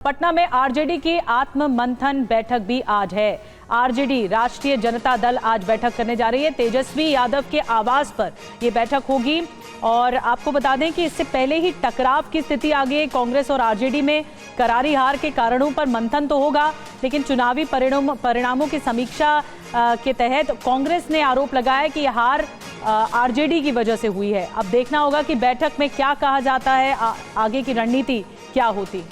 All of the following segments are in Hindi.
पटना में आरजेडी की आत्म मंथन बैठक भी आज है। आरजेडी राष्ट्रीय जनता दल आज बैठक करने जा रही है। तेजस्वी यादव के आवास पर यह बैठक होगी और आपको बता दें कि इससे पहले ही टकराव की स्थिति आ गई कांग्रेस और आरजेडी में। करारी हार के कारणों पर मंथन तो होगा, लेकिन चुनावी परिणामों की समीक्षा के तहत कांग्रेस ने आरोप लगाया कि यह हार आरजेडी की वजह से हुई है। अब देखना होगा कि बैठक में क्या कहा जाता है, आगे की रणनीति क्या होती।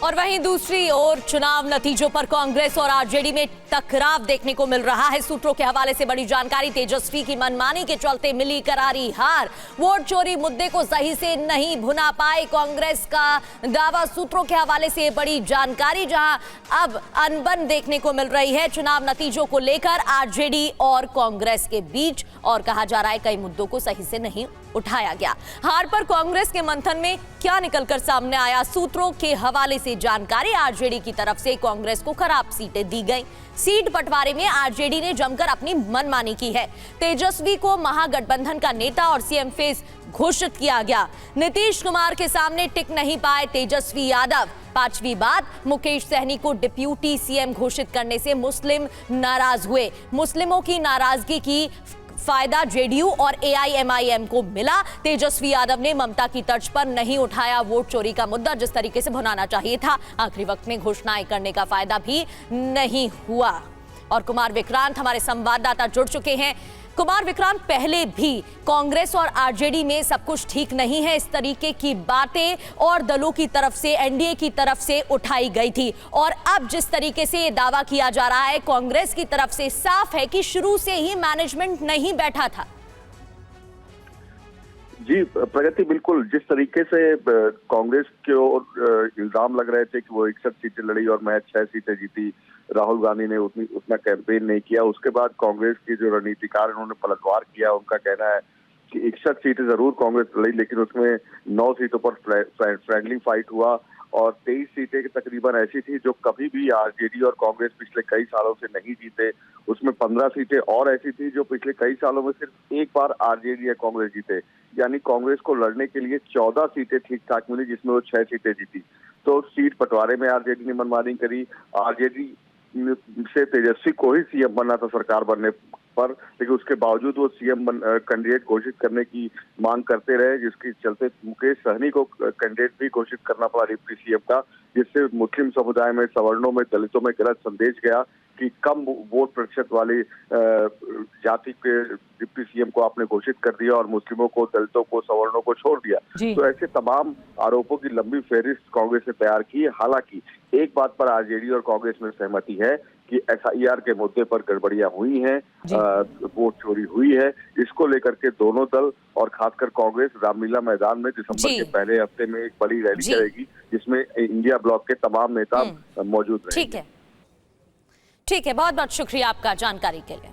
और वहीं दूसरी ओर चुनाव नतीजों पर कांग्रेस और आरजेडी में टकराव देखने को मिल रहा है। सूत्रों के हवाले से बड़ी जानकारी। तेजस्वी की मनमानी के चलते मिली करारी हार। वोट चोरी मुद्दे को सही से नहीं भुना पाए कांग्रेस का दावा। सूत्रों के हवाले से बड़ी जानकारी, जहां अब अनबन देखने को मिल रही है चुनाव नतीजों को लेकर आरजेडी और कांग्रेस के बीच। और कहा जा रहा है कई मुद्दों को सही से नहीं उठाया गया। हार पर कांग्रेस के मंथन में क्या निकलकर सामने आया? सूत्रों के हवाले से जानकारी। आरजेडी की तरफ से कांग्रेस को खराब सीटें दी गई। सीट बंटवारे में आरजेडी ने जमकर अपनी मनमानी की है। तेजस्वी को महागठबंधन का नेता और सीएम फेस घोषित किया गया। नीतीश कुमार के सामने टिक नहीं पाए तेजस्वी यादव। पांचवी बात, मुकेश सहनी को डिप्यूटी सीएम घोषित करने से मुस्लिम नाराज हुए। मुस्लिमों की नाराजगी की फायदा जेडीयू और एआईएमआईएम को मिला। तेजस्वी यादव ने ममता की तर्ज पर नहीं उठाया वोट चोरी का मुद्दा जिस तरीके से भुनाना चाहिए था। आखिरी वक्त में घोषणाएं करने का फायदा भी नहीं हुआ। और कुमार विक्रांत हमारे संवाददाता जुड़ चुके हैं। कुमार विक्रांत, पहले भी कांग्रेस और आरजेडी में सब कुछ ठीक नहीं है, इस तरीके की बातें और दलों की तरफ से, एनडीए की तरफ से उठाई गई थी। और अब जिस तरीके से ये दावा किया जा रहा है कांग्रेस की तरफ से, साफ है कि शुरू से ही मैनेजमेंट नहीं बैठा था। जी प्रगति, बिल्कुल जिस तरीके से कांग्रेस के ओर इल्जाम लग रहे थे कि वो 61 सीटें लड़ी और महज 6 सीटें जीती, राहुल गांधी ने उतना कैंपेन नहीं किया। उसके बाद कांग्रेस की जो रणनीतिकार उन्होंने पलटवार किया। उनका कहना है कि 61 सीटें जरूर कांग्रेस लड़ी, लेकिन उसमें 9 सीटों पर फ्रेंडली फाइट हुआ और 23 सीटें तकरीबन ऐसी थी जो कभी भी आरजेडी और कांग्रेस पिछले कई सालों से नहीं जीते। उसमें 15 सीटें और ऐसी थी जो पिछले कई सालों में सिर्फ एक बार आरजेडी या कांग्रेस जीते। यानी कांग्रेस को लड़ने के लिए 14 सीटें ठीक ठाक मिली, जिसमें वो 6 सीटें जीती। तो सीट बंटवारे में आरजेडी ने मनमानी करी। आरजेडी से तेजस्वी को ही सीएम बनना था सरकार बनने पर, लेकिन उसके बावजूद वो सीएम कैंडिडेट घोषित करने की मांग करते रहे, जिसके चलते मुकेश सहनी को कैंडिडेट भी घोषित करना पड़ा डिप्टी सीएम का, जिससे मुस्लिम समुदाय में, सवर्णों में, दलितों में गलत संदेश गया कि कम वोट प्रतिशत वाली जाति के डिप्टी सीएम को आपने घोषित कर दिया और मुस्लिमों को, दलितों को, सवर्णों को छोड़ दिया। तो ऐसे तमाम आरोपों की लंबी फहरिस्त कांग्रेस ने तैयार की। हालांकि एक बात पर आरजेडी और कांग्रेस में सहमति है कि एसआईआर के मुद्दे पर गड़बड़ियां हुई हैं, वोट चोरी हुई है। इसको लेकर के दोनों दल और खासकर कांग्रेस रामलीला मैदान में दिसंबर के पहले हफ्ते में एक बड़ी रैली करेगी, जिसमें इंडिया ब्लॉक के तमाम नेता मौजूद रहेंगे। ठीक है, बहुत बहुत शुक्रिया आपका जानकारी के लिए।